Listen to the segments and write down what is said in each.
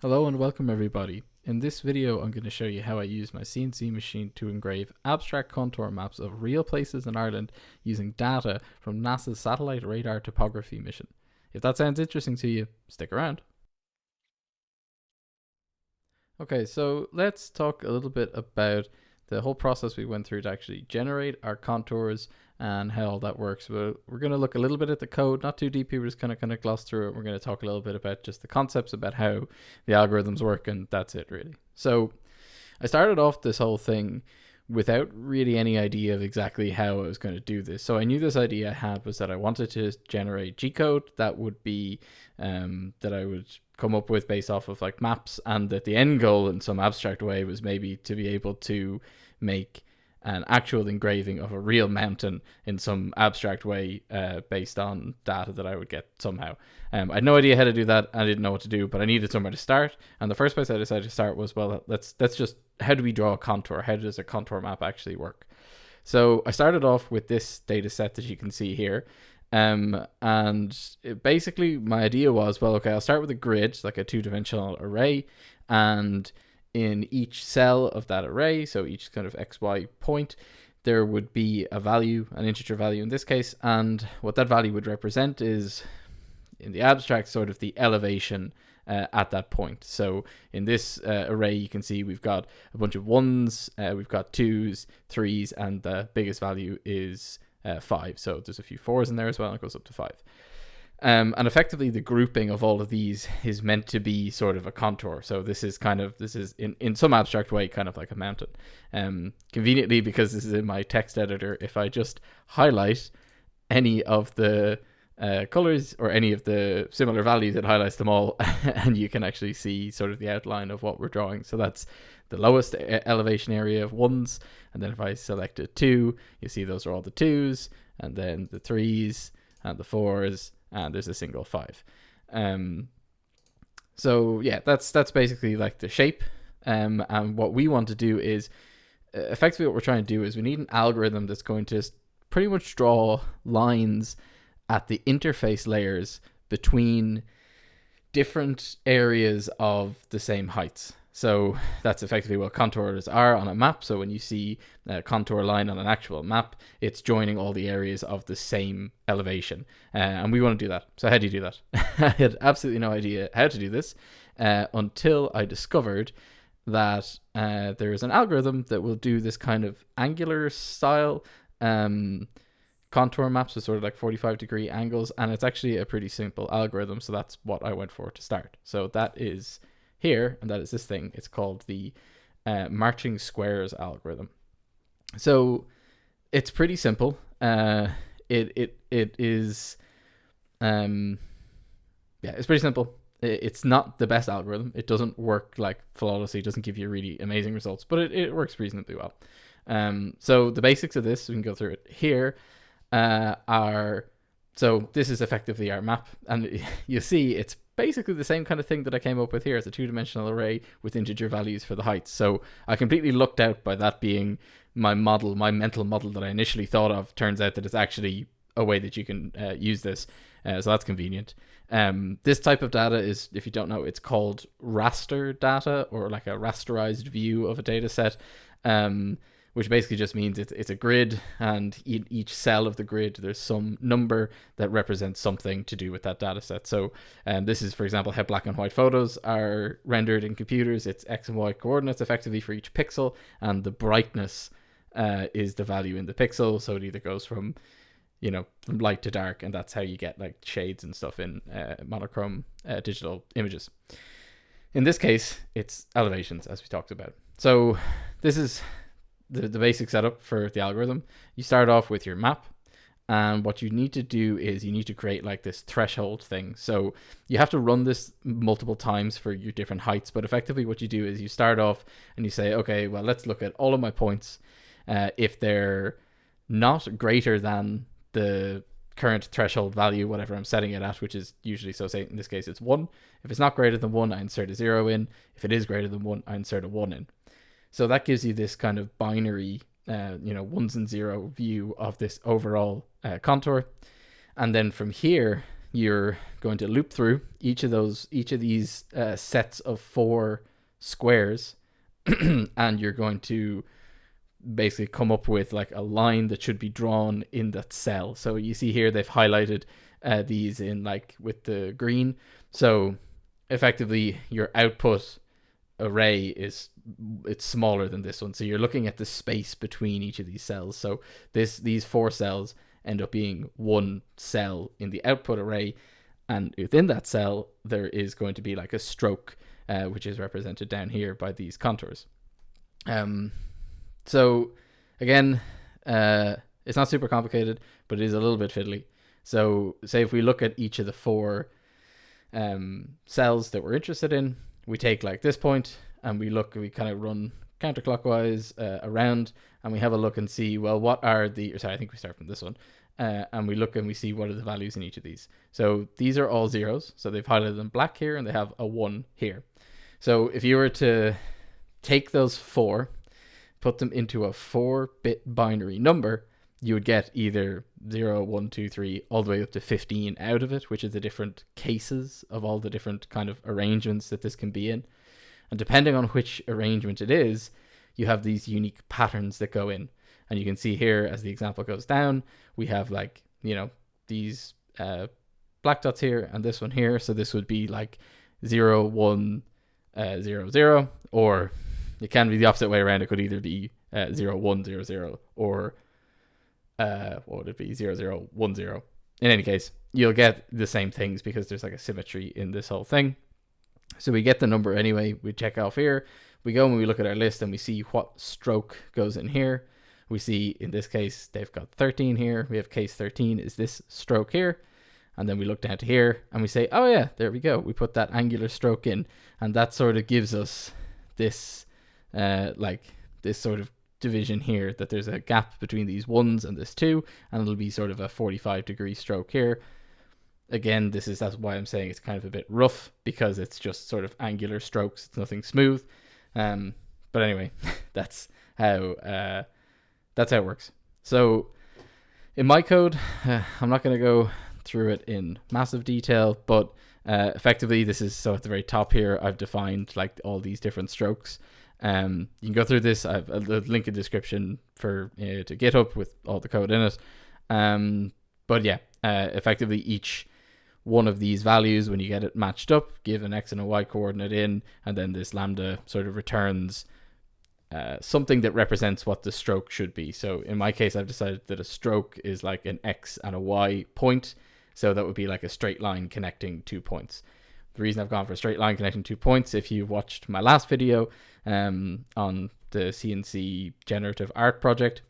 Hello and welcome everybody. In this video I'm going to show you how I use my CNC machine to engrave abstract contour maps of real places in Ireland using data from NASA's Satellite Radar Topography mission. If that sounds interesting to you, stick around. Okay, so let's talk a little bit about the whole process we went through to actually generate our contours and how all that works. We're going to look a little bit at the code, not too deeply. We're just kind of gloss through it. We're going to talk a little bit about just the concepts about how the algorithms work, and that's it really. So I started off this whole thing without really any idea of exactly how I was going to do this. So I knew this idea I had was that I wanted to generate G-code that would be that I would come up with based off of like maps, and that the end goal in some abstract way was maybe to be able to make an actual engraving of a real mountain in some abstract way based on data that I would get somehow. I had no idea how to do that. I didn't know what to do, but I needed somewhere to start. And the first place I decided to start was, well, let's just, how do we draw a contour? How does a contour map actually work? So I started off with this data set that you can see here. And basically my idea was, well, okay, I'll start with a grid, like a two-dimensional array, and in each cell of that array, so each kind of XY point, there would be a value, an integer value in this case, and what that value would represent is, in the abstract, sort of the elevation at that point. So in this array, you can see we've got a bunch of ones, we've got twos, threes, and the biggest value is 5. So there's a few fours in there as well, and it goes up to 5. And effectively the grouping of all of these is meant to be sort of a contour. So this is in some abstract way kind of like a mountain. Conveniently, because this is in my text editor, if I just highlight any of the colors or any of the similar values, it highlights them all and you can actually see sort of the outline of what we're drawing. So that's the lowest elevation area of ones, and then if I select a 2, you see those are all the 2s, and then the 3s and the 4s, and there's a single 5. So yeah, that's basically like the shape. And what we want to do is, effectively what we're trying to do is we need an algorithm that's going to pretty much draw lines at the interface layers between different areas of the same heights. So that's effectively what contours are on a map. So when you see a contour line on an actual map, it's joining all the areas of the same elevation. And we want to do that. So how do you do that? I had absolutely no idea how to do this until I discovered that there is an algorithm that will do this kind of angular style contour maps with sort of like 45-degree angles. And it's actually a pretty simple algorithm. So that's what I went for to start. So that is here, and that is this thing. It's called the marching squares algorithm. So it's pretty simple. It is it's pretty simple. It's not the best algorithm. It doesn't work like flawlessly. It doesn't give you really amazing results, but it works reasonably well. So the basics of this, we can go through it here. So this is effectively our map, and you see it's basically the same kind of thing that I came up with here as a two-dimensional array with integer values for the heights. So I completely lucked out by that being my model, my mental model that I initially thought of. Turns out that it's actually a way that you can use this. So that's convenient. This type of data is, if you don't know, it's called raster data, or like a rasterized view of a data set. Which basically just means it's a grid, and each cell of the grid, there's some number that represents something to do with that data set. So this is, for example, how black and white photos are rendered in computers. It's X and Y coordinates effectively for each pixel, and the brightness is the value in the pixel. So it either goes from light to dark, and that's how you get like shades and stuff in monochrome digital images. In this case, it's elevations, as we talked about. So this is the basic setup for the algorithm. You start off with your map, and what you need to do is you need to create like this threshold thing. So you have to run this multiple times for your different heights, but effectively what you do is you start off and you say, okay, well, let's look at all of my points. If they're not greater than the current threshold value, whatever I'm setting it at, which is usually, so say in this case it's 1. If it's not greater than 1, I insert a 0 in. If it is greater than 1, I insert a 1 in. So that gives you this kind of binary, ones and zero view of this overall contour. And then from here, you're going to loop through each of these sets of 4 squares, and you're going to basically come up with like a line that should be drawn in that cell. So you see here they've highlighted these in like with the green. So effectively your output array it's smaller than this one. So you're looking at the space between each of these cells. So these 4 cells end up being one cell in the output array, and within that cell there is going to be like a stroke, which is represented down here by these contours. So again, it's not super complicated, but it is a little bit fiddly. So say if we look at each of the 4 cells that we're interested in, we take like this point and we kind of run counterclockwise around, and we have a look and see, well, what are I think we start from this one, and we look and we see what are the values in each of these. So these are all zeros, so they've highlighted them black here, and they have a 1 here. So if you were to take those 4, put them into a 4-bit binary number, you would get either 0, 1, 2, 3, all the way up to 15 out of it, which is the different cases of all the different kind of arrangements that this can be in. And depending on which arrangement it is, you have these unique patterns that go in. And you can see here, as the example goes down, we have like, these black dots here and this one here. So this would be like 0, 1, 0, 0, or it can be the opposite way around. It could either be 0, 1, 0, 0, or what would it be? 0, 0, 1, 0. In any case, you'll get the same things because there's like a symmetry in this whole thing. So we get the number anyway. We check off here. We go and we look at our list and we see what stroke goes in here. We see in this case, they've got 13 here. We have case 13 is this stroke here. And then we look down to here and we say, oh yeah, there we go. We put that angular stroke in, and that sort of gives us this, this sort of division here, that there's a gap between these 1s and this 2, and it'll be sort of a 45-degree stroke here. Again, that's why I'm saying it's kind of a bit rough, because it's just sort of angular strokes. It's nothing smooth. But anyway, that's how it works. So in my code, I'm not going to go through it in massive detail, but effectively this is, so at the very top here, I've defined like all these different strokes. You can go through this. I've a link in the description for to GitHub with all the code in it. But yeah, effectively each one of these values, when you get it matched up, give an X and a Y coordinate in, and then this lambda sort of returns something that represents what the stroke should be. So in my case, I've decided that a stroke is like an X and a Y point. So that would be like a straight line connecting 2 points. The reason I've gone for a straight line connecting 2 points, if you watched my last video on the CNC generative art project,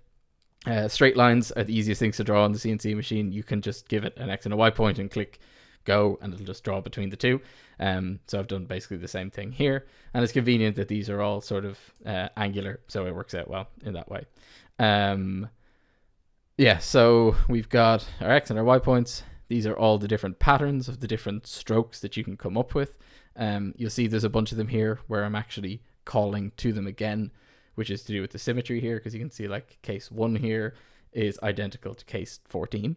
straight lines are the easiest things to draw on the CNC machine. You can just give it an X and a Y point and click go, and it'll just draw between the two. So I've done basically the same thing here, and it's convenient that these are all sort of angular, so it works out well in that way. Yeah, so we've got our X and our Y points. These are all the different patterns of the different strokes that you can come up with. You'll see there's a bunch of them here where I'm actually calling to them again, which is to do with the symmetry here, because you can see like case 1 here is identical to case 14.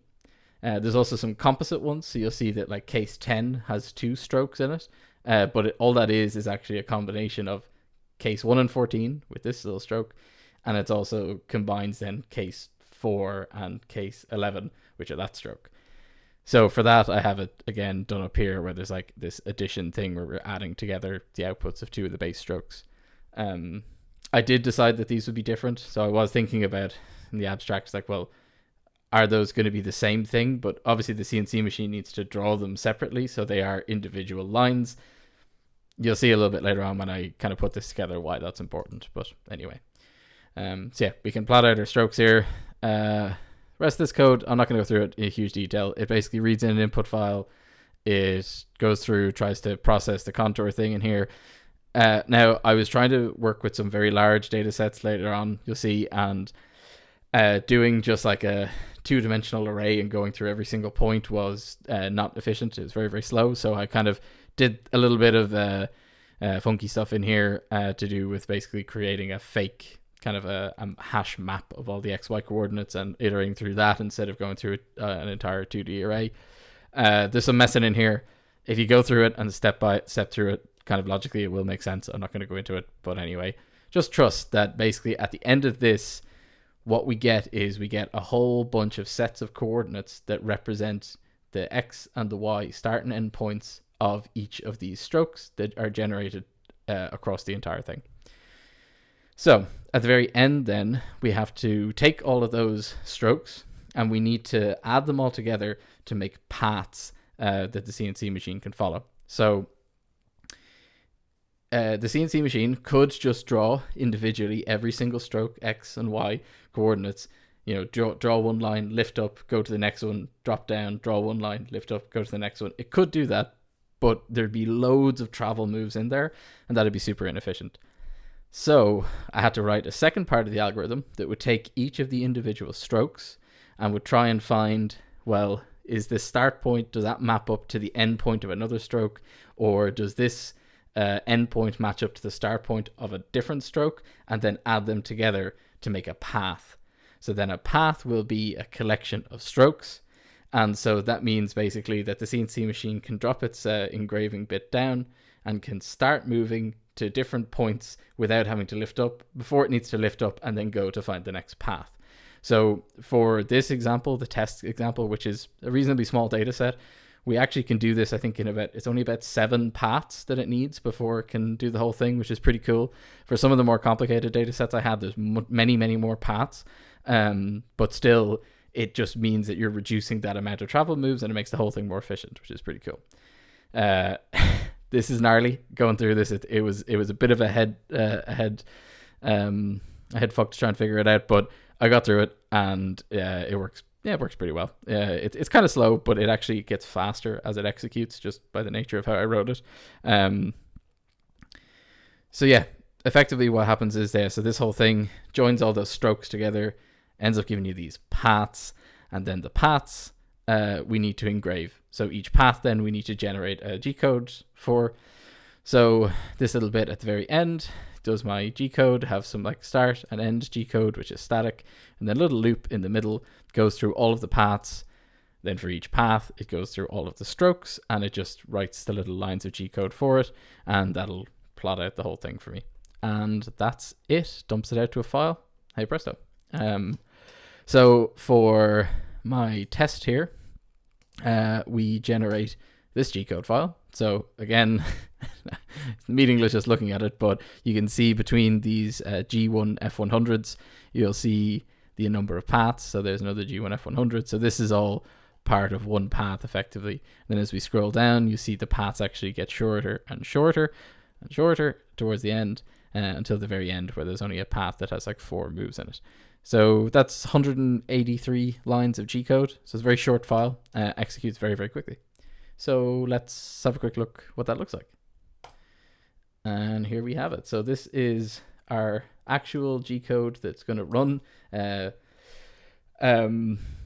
There's also some composite ones, so you'll see that like case 10 has 2 strokes in it, but all that is actually a combination of case 1 and 14 with this little stroke, and it's also combines then case 4 and case 11, which are that stroke. So for that, I have it again done up here where there's like this addition thing where we're adding together the outputs of 2 of the base strokes. I did decide that these would be different. So I was thinking about in the abstract, like, well, are those going to be the same thing? But obviously the CNC machine needs to draw them separately, so they are individual lines. You'll see a little bit later on when I kind of put this together why that's important. But anyway, so yeah, we can plot out our strokes here. Rest of this code, I'm not going to go through it in huge detail. It basically reads in an input file. It goes through, tries to process the contour thing in here. Now, I was trying to work with some very large data sets later on, you'll see, and doing just like a 2-dimensional array and going through every single point was not efficient. It was very, very slow. So I kind of did a little bit of funky stuff in here to do with basically creating a fake kind of a hash map of all the XY coordinates and iterating through that instead of going through an entire 2D array. There's some messing in here. If you go through it and step through it, kind of logically, it will make sense. I'm not going to go into it, but anyway, just trust that basically at the end of this, what we get is we get a whole bunch of sets of coordinates that represent the X and the Y start and end points of each of these strokes that are generated across the entire thing. So at the very end, then we have to take all of those strokes and we need to add them all together to make paths that the CNC machine can follow. So the CNC machine could just draw individually every single stroke, X and Y coordinates. You know, draw one line, lift up, go to the next one, drop down, draw one line, lift up, go to the next one. It could do that, but there'd be loads of travel moves in there, and that'd be super inefficient. So I had to write a second part of the algorithm that would take each of the individual strokes and would try and find, well, is this start point, does that map up to the end point of another stroke, or does this end point match up to the start point of a different stroke, and then add them together to make a path. So then a path will be a collection of strokes, and so that means basically that the CNC machine can drop its engraving bit down and can start moving to different points without having to lift up before it needs to lift up and then go to find the next path. So for this example, the test example, which is a reasonably small data set, we actually can do this, I think, it's only about 7 paths that it needs before it can do the whole thing, which is pretty cool. For some of the more complicated data sets I had, there's many, many more paths. But still, it just means that you're reducing that amount of travel moves and it makes the whole thing more efficient, which is pretty cool. This is gnarly going through this. It was a bit of a head fuck to try and figure it out, but I got through it and it works. Yeah, it works pretty well. It's kind of slow, but it actually gets faster as it executes just by the nature of how I wrote it. So yeah, effectively what happens is so this whole thing joins all those strokes together, ends up giving you these paths, and then the paths we need to engrave. So each path then we need to generate a G-code for. So this little bit at the very end does my G-code, have some like start and end G-code, which is static, and then a little loop in the middle goes through all of the paths. Then for each path, it goes through all of the strokes, and it just writes the little lines of G-code for it, and that'll plot out the whole thing for me. And that's it. Dumps it out to a file. Hey presto. So for my test here, we generate this G-code file. So again, it's meaningless just looking at it, but you can see between these G1 F100s, you'll see the number of paths. So there's another G1 F100. So this is all part of one path effectively. And then as we scroll down, you see the paths actually get shorter and shorter and shorter towards the end until the very end, where there's only a path that has like 4 moves in it. So that's 183 lines of G-code. So it's a very short file, executes very, very quickly. So let's have a quick look what that looks like. And here we have it. So this is our actual G-code that's going to run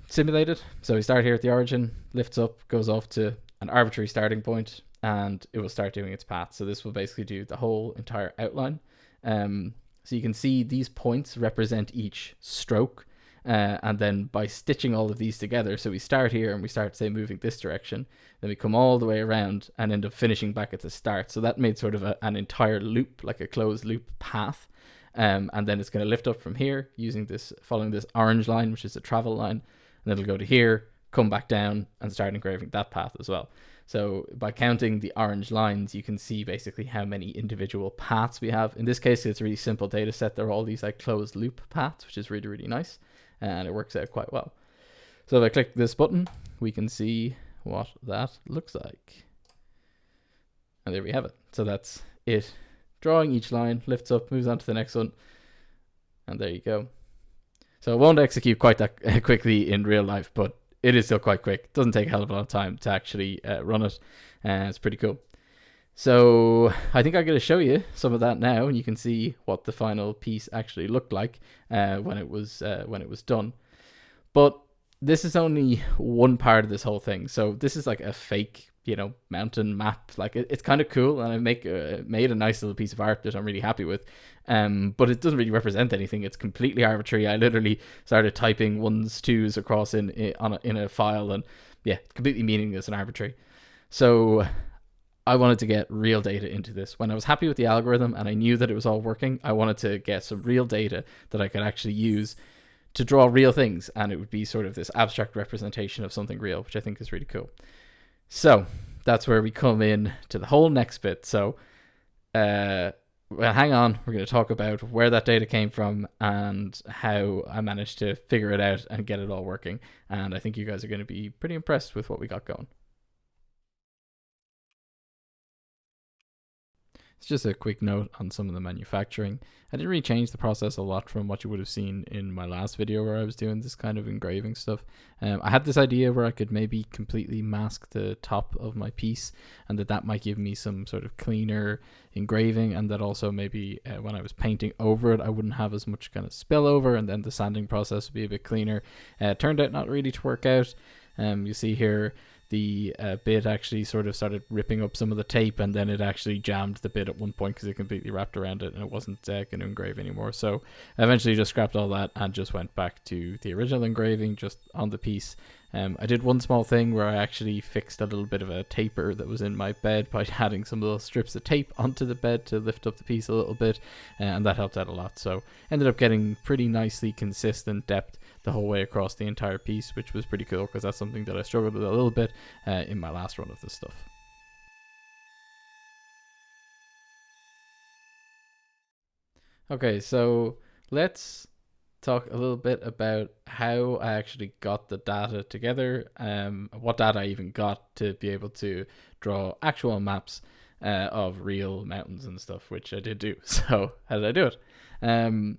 simulated. So we start here at the origin, lifts up, goes off to an arbitrary starting point, and it will start doing its path. So this will basically do the whole entire outline. So you can see these points represent each stroke. And then by stitching all of these together, so we start here and we start, say, moving this direction, then we come all the way around and end up finishing back at the start. So that made sort of an entire loop, like a closed loop path. And then it's going to lift up from here following this orange line, which is the travel line. And it'll go to here, come back down and start engraving that path as well. So by counting the orange lines, you can see basically how many individual paths we have. In this case, it's a really simple data set. They're all these like closed loop paths, which is really, really nice. And it works out quite well. So if I click this button, we can see what that looks like. And there we have it. So that's it. Drawing each line, lifts up, moves on to the next one. And there you go. So it won't execute quite that quickly in real life, but it is still quite quick. It doesn't take a hell of a lot of time to actually run it. It's pretty cool. So I think I'm going to show you some of that now, and you can see what the final piece actually looked like when it was done. But this is only one part of this whole thing. So this is like a fake, mountain map. Like it's kind of cool, and I made a nice little piece of art that I'm really happy with. But it doesn't really represent anything. It's completely arbitrary. I literally started typing 1s, 2s across in a file and completely meaningless and arbitrary. So I wanted to get real data into this. When I was happy with the algorithm and I knew that it was all working, I wanted to get some real data that I could actually use to draw real things, and it would be sort of this abstract representation of something real, which I think is really cool. So that's where we come in to the whole next bit. So well, hang on, we're going to talk about where that data came from and how I managed to figure it out and get it all working. And I think you guys are going to be pretty impressed with what we got going. It's just a quick note on some of the manufacturing. I didn't really change the process a lot from what you would have seen in my last video where I was doing this kind of engraving stuff. I had this idea where I could maybe completely mask the top of my piece, and that might give me some sort of cleaner engraving, and that also maybe when I was painting over it I wouldn't have as much kind of spillover, and then the sanding process would be a bit cleaner. Turned out not really to work out. You see here the bit actually sort of started ripping up some of the tape, and then it actually jammed the bit at one point because it completely wrapped around it and it wasn't going to engrave anymore. So I eventually just scrapped all that and just went back to the original engraving just on the piece. I did one small thing where I actually fixed a little bit of a taper that was in my bed by adding some little strips of tape onto the bed to lift up the piece a little bit, and that helped out a lot. So ended up getting pretty nicely consistent depth the whole way across the entire piece, which was pretty cool because that's something that I struggled with a little bit in my last run of this stuff. Okay, so let's talk a little bit about how I actually got the data together, what data I even got to be able to draw actual maps of real mountains and stuff, which I did do. So how did I do it?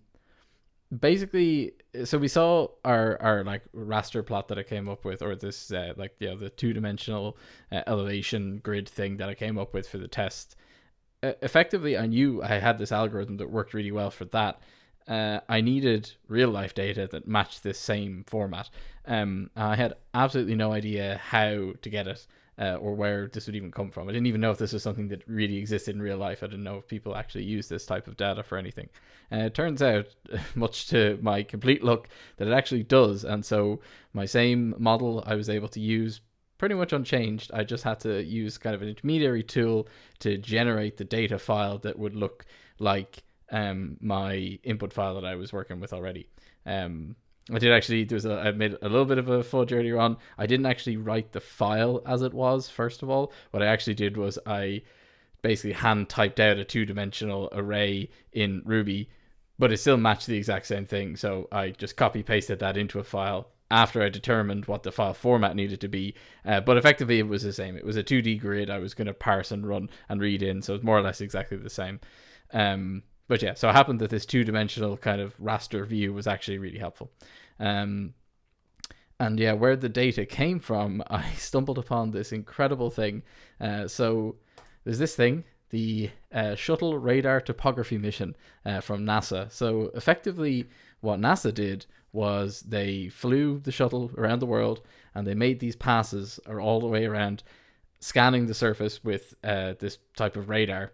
Basically, so we saw our like raster plot that I came up with, or this the two-dimensional elevation grid thing that I came up with for the test. Effectively, I knew I had this algorithm that worked really well for that. I needed real life data that matched this same format. I had absolutely no idea how to get it or where this would even come from. I didn't even know if this was something that really existed in real life. I didn't know if people actually use this type of data for anything. It turns out, much to my complete luck, that it actually does. And so my same model I was able to use pretty much unchanged. I just had to use kind of an intermediary tool to generate the data file that would look like my input file that I was working with already. I did actually, I made a little bit of a fudge earlier on. I didn't actually write the file as it was, first of all. What I actually did was I basically hand typed out a two-dimensional array in Ruby, but it still matched the exact same thing. So I just copy pasted that into a file after I determined what the file format needed to be. But effectively it was the same. It was a 2D grid I was going to parse and run and read in. So it's more or less exactly the same. But yeah, so it happened that this two-dimensional kind of raster view was actually really helpful. And yeah, where the data came from, I stumbled upon this incredible thing. So there's this thing, the Shuttle Radar Topography Mission from NASA. So effectively what NASA did was they flew the shuttle around the world and they made these passes all the way around, scanning the surface with this type of radar.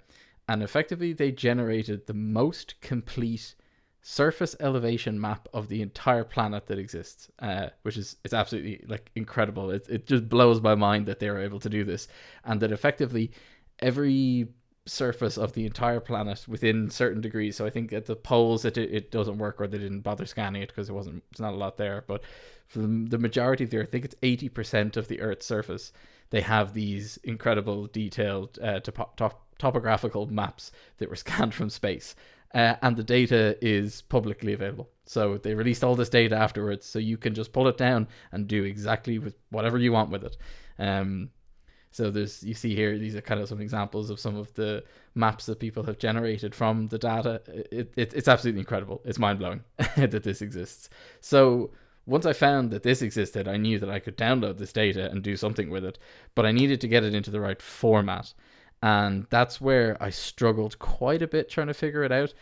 And effectively, they generated the most complete surface elevation map of the entire planet that exists, which is it's absolutely like incredible. It just blows my mind that they were able to do this, and that effectively every surface of the entire planet within certain degrees. So I think at the poles it doesn't work, or they didn't bother scanning it because it's not a lot there. But for the majority of I think it's 80% of the Earth's surface, they have these incredible detailed topographical maps that were scanned from space, and the data is publicly available. So they released all this data afterwards, so you can just pull it down and do exactly with whatever you want with it. So you see here, these are kind of some examples of some of the maps that people have generated from the data. It's absolutely incredible. It's mind-blowing that this exists. So once I found that this existed, I knew that I could download this data and do something with it, but I needed to get it into the right format. And that's where I struggled quite a bit trying to figure it out.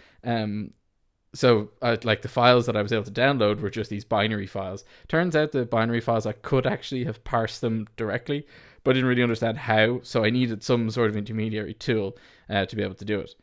So like the files that I was able to download were just these binary files. Turns out the binary files, I could actually have parsed them directly, but I didn't really understand how. So I needed some sort of intermediary tool to be able to do it.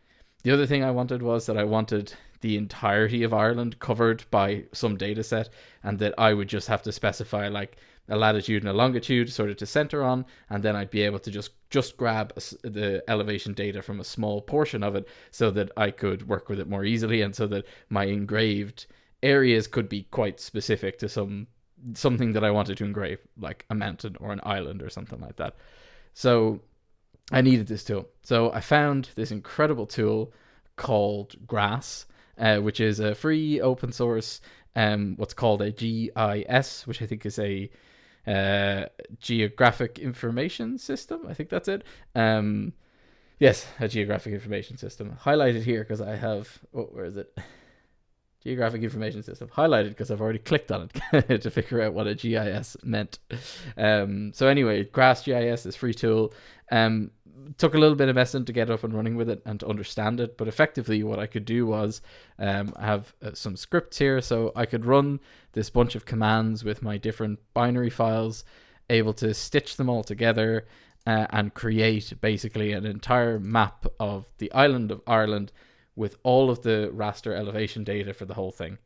The other thing I wanted was that I wanted the entirety of Ireland covered by some data set, and that I would just have to specify like a latitude and a longitude sort of to center on, and then I'd be able to just grab the elevation data from a small portion of it so that I could work with it more easily, and so that my engraved areas could be quite specific to something that I wanted to engrave, like a mountain or an island or something like that. So I needed this tool. So I found this incredible tool called Grass, which is a free open source, what's called a GIS, which I think is a geographic information system. I think that's it. Yes, a geographic information system. Highlighted here because I have, where is it? Geographic information system. Highlighted because I've already clicked on it to figure out what a GIS meant. So anyway, Grass GIS is free tool. Took a little bit of messing to get up and running with it and to understand it, but effectively what I could do was I have some scripts here, so I could run this bunch of commands with my different binary files, able to stitch them all together and create basically an entire map of the island of Ireland with all of the raster elevation data for the whole thing.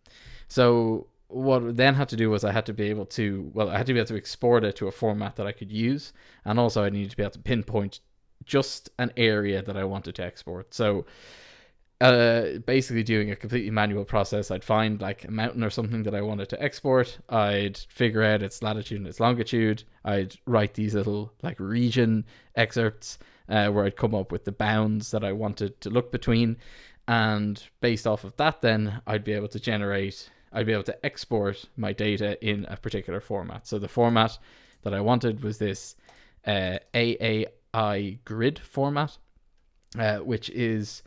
So what I then had to do was I had to be able to export it to a format that I could use, and also I needed to be able to pinpoint just an area that I wanted to export. So basically doing a completely manual process, I'd find like a mountain or something that I wanted to export, I'd figure out its latitude and its longitude, I'd write these little like region excerpts where I'd come up with the bounds that I wanted to look between, and based off of that then I'd be able to export my data in a particular format. So the format that I wanted was this AAI grid format, which is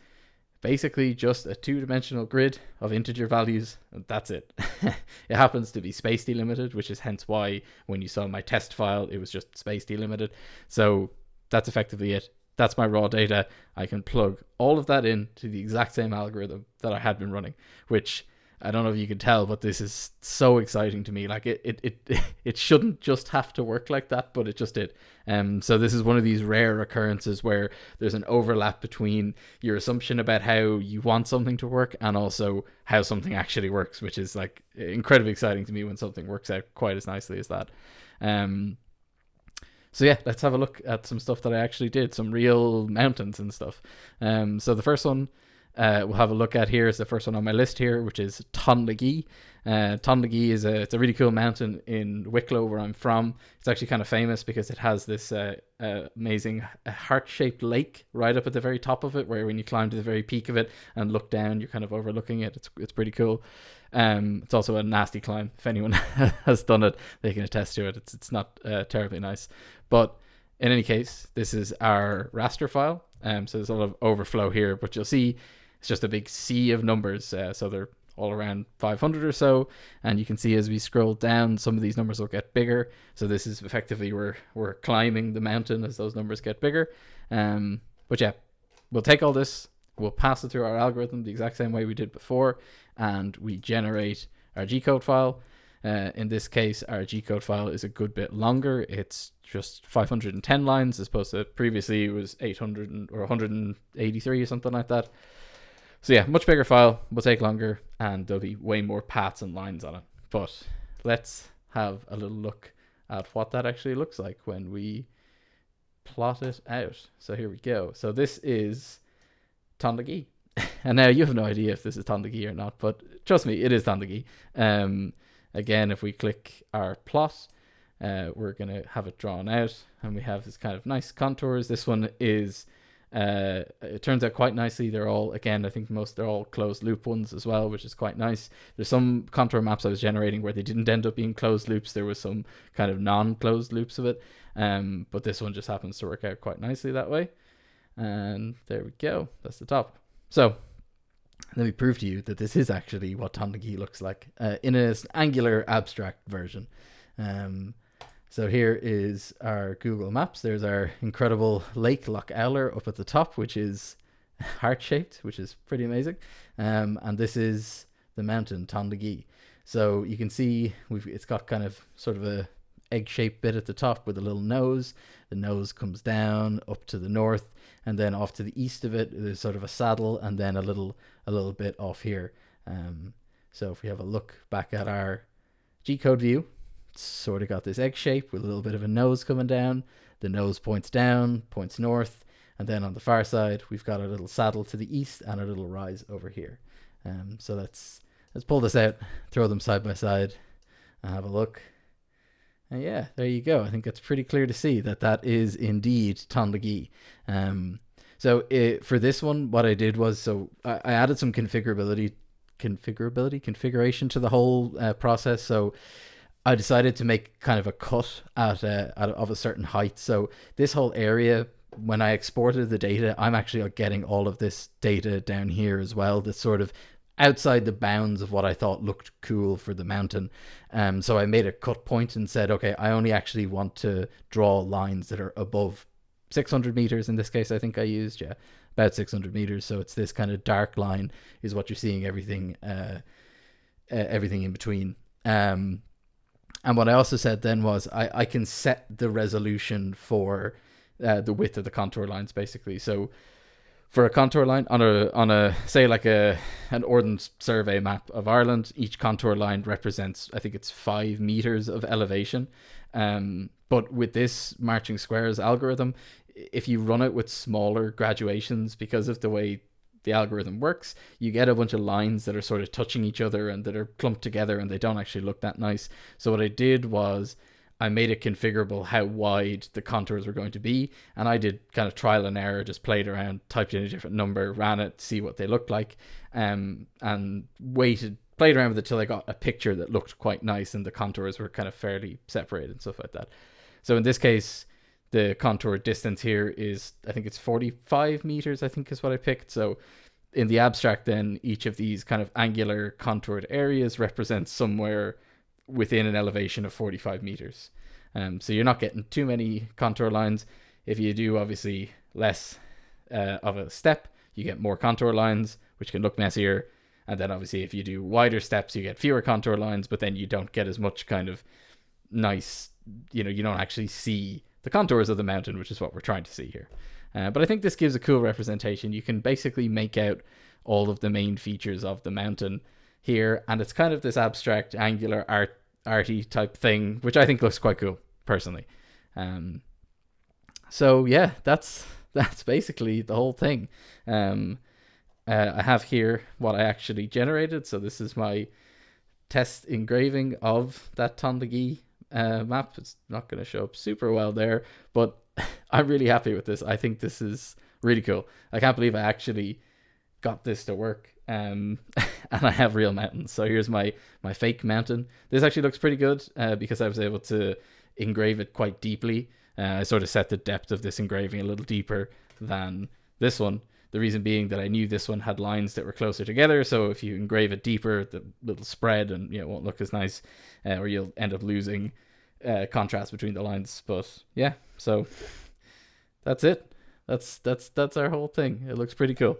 basically just a two-dimensional grid of integer values, and that's it. It happens to be space delimited, which is hence why when you saw my test file it was just space delimited. So that's effectively it. That's my raw data. I can plug all of that in to the exact same algorithm that I had been running, which I don't know if you can tell, but this is so exciting to me. Like it shouldn't just have to work like that, but it just did. So this is one of these rare occurrences where there's an overlap between your assumption about how you want something to work and also how something actually works, which is like incredibly exciting to me when something works out quite as nicely as that. So yeah, let's have a look at some stuff that I actually did, some real mountains and stuff. So the first one we'll have a look at here is the first one on my list here, which is Tonlagee. Tonlagee is it's a really cool mountain in Wicklow, where I'm from. It's actually kind of famous because it has this amazing heart-shaped lake right up at the very top of it, where when you climb to the very peak of it and look down, you're kind of overlooking it. It's pretty cool. It's also a nasty climb. If anyone has done it, they can attest to it. It's not terribly nice. But in any case, this is our raster file. So there's a lot of overflow here, but you'll see it's just a big sea of numbers. So they're all around 500 or so. And you can see as we scroll down, some of these numbers will get bigger. So this is effectively we're climbing the mountain as those numbers get bigger. But yeah, we'll take all this, we'll pass it through our algorithm the exact same way we did before, and we generate our G-code file. In this case, our G-code file is a good bit longer. It's just 510 lines as opposed to previously it was 800 or 183 or something like that. So yeah, much bigger file, will take longer, and there'll be way more paths and lines on it. But let's have a little look at what that actually looks like when we plot it out. So here we go. So this is Tonlagee. And now you have no idea if this is Tonlagee or not, but trust me, it is Tonlagee. Again, if we click our plot, we're going to have it drawn out, and we have this kind of nice contours. This one is, it turns out quite nicely. They're all, again, I think they're all closed loop ones as well, which is quite nice. There's some contour maps I was generating where they didn't end up being closed loops. There was some kind of non-closed loops of it. But this one just happens to work out quite nicely that way. And there we go. That's the top. So let me prove to you that this is actually what Tonlagee looks like in an angular abstract version. So here is our Google Maps. There's our incredible Lake Loch Owler up at the top, which is heart-shaped, which is pretty amazing. And this is the mountain Tonlagee. So you can see it's got kind of sort of a egg-shaped bit at the top with a little nose. The nose comes down up to the north, and then off to the east of it there's sort of a saddle, and then a little bit off here. So if we have a look back at our G-code view, sort of got this egg shape with a little bit of a nose coming down. The nose points down, points north, and then on the far side we've got a little saddle to the east and a little rise over here. So let's pull this out, throw them side by side, and have a look. And yeah, there you go. I think it's pretty clear to see that is indeed Tonlagee. So for this one, what I did was, so I added some configuration to the whole process. So I decided to make kind of a cut of a certain height. So this whole area, when I exported the data, I'm actually getting all of this data down here as well. That's sort of outside the bounds of what I thought looked cool for the mountain. So I made a cut point and said, okay, I only actually want to draw lines that are above 600 meters. In this case, I think I used, about 600 meters. So it's this kind of dark line is what you're seeing, everything in between. And what I also said then was I can set the resolution for the width of the contour lines, basically. So for a contour line on a say like an Ordnance Survey map of Ireland, each contour line represents, I think it's 5 meters of elevation. But with this Marching Squares algorithm, if you run it with smaller graduations, because of the way the algorithm works, you get a bunch of lines that are sort of touching each other and that are clumped together, and they don't actually look that nice. So what I did was I made it configurable how wide the contours were going to be, and I did kind of trial and error, just played around, typed in a different number, ran it, see what they looked like, and played around with it till I got a picture that looked quite nice and the contours were kind of fairly separated and stuff like that. So in this case, the contour distance here is, I think it's 45 meters, I think is what I picked. So in the abstract then, each of these kind of angular contoured areas represents somewhere within an elevation of 45 meters. So you're not getting too many contour lines. If you do obviously less of a step, you get more contour lines, which can look messier. And then obviously if you do wider steps, you get fewer contour lines, but then you don't get as much kind of nice, you don't actually see the contours of the mountain, which is what we're trying to see here. But I think this gives a cool representation. You can basically make out all of the main features of the mountain here, and it's kind of this abstract, angular, arty type thing, which I think looks quite cool, personally. So yeah, that's basically the whole thing. I have here what I actually generated. So this is my test engraving of that Tonlagee map. It's not going to show up super well there, but I'm really happy with this. I think this is really cool. I can't believe I actually got this to work. And I have real mountains. So here's my fake mountain. This actually looks pretty good because I was able to engrave it quite deeply. I sort of set the depth of this engraving a little deeper than this one. The reason being that I knew this one had lines that were closer together. So if you engrave it deeper, the little spread and it won't look as nice, or you'll end up losing contrast between the lines. But yeah, so that's it. That's our whole thing. It looks pretty cool.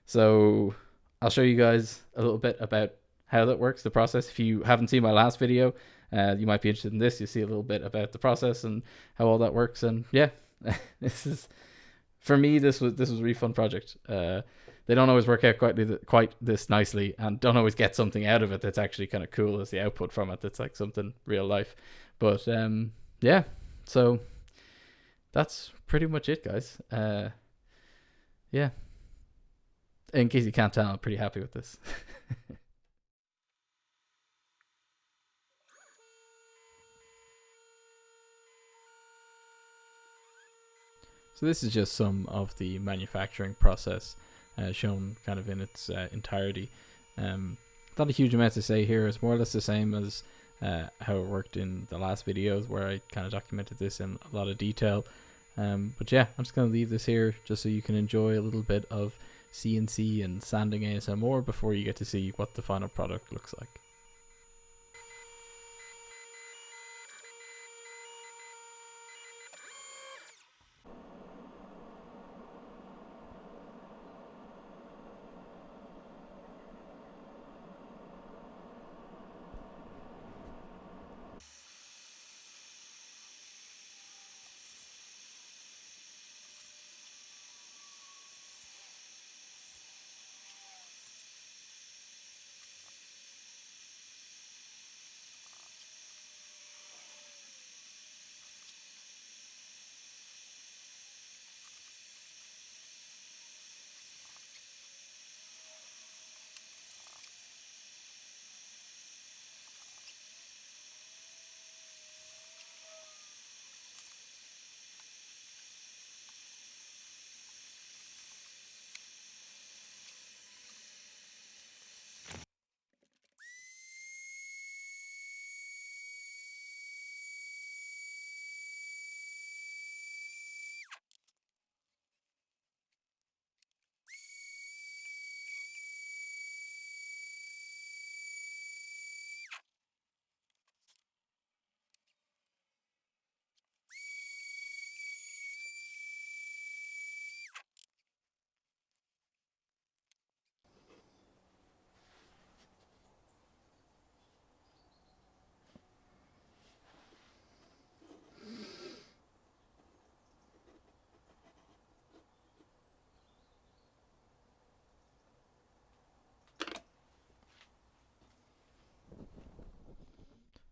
So I'll show you guys a little bit about how that works, the process. If you haven't seen my last video, you might be interested in this. You see a little bit about the process and how all that works. And yeah, for me, this was a really fun project. They don't always work out quite this nicely, and don't always get something out of it that's actually kind of cool as the output from it. That's like something real life. But yeah, so that's pretty much it, guys. Yeah. In case you can't tell, I'm pretty happy with this. So this is just some of the manufacturing process shown kind of in its entirety. Not a huge amount to say here. It's more or less the same as how it worked in the last videos, where I kind of documented this in a lot of detail. But yeah, I'm just going to leave this here just so you can enjoy a little bit of CNC and sanding ASMR before you get to see what the final product looks like.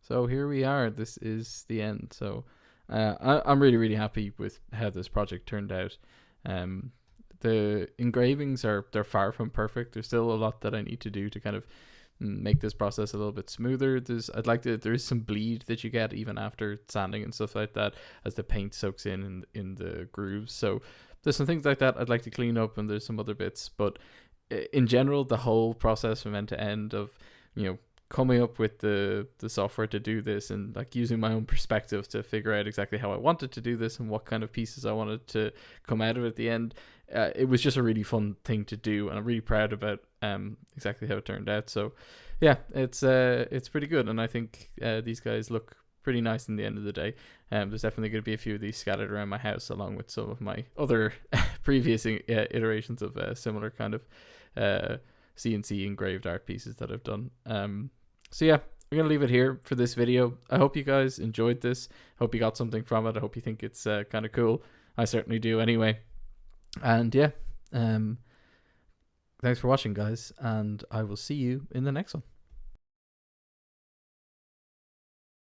So here we are. This is the end. So I'm really, really happy with how this project turned out. The engravings they're far from perfect. There's still a lot that I need to do to kind of make this process a little bit smoother. There is some bleed that you get even after sanding and stuff like that as the paint soaks in the grooves. So there's some things like that I'd like to clean up, and there's some other bits. But in general, the whole process from end to end of, coming up with the software to do this, and like using my own perspective to figure out exactly how I wanted to do this and what kind of pieces I wanted to come out of it at the end, it was just a really fun thing to do, and I'm really proud about exactly how it turned out. So yeah, it's pretty good, and I think these guys look pretty nice in the end of the day. There's definitely going to be a few of these scattered around my house, along with some of my other previous iterations of similar kind of CNC engraved art pieces that I've done. So yeah, we're gonna leave it here for this video. I hope you guys enjoyed this. Hope you got something from it. I hope you think it's kind of cool. I certainly do anyway. And yeah, thanks for watching, guys, and I will see you in the next one.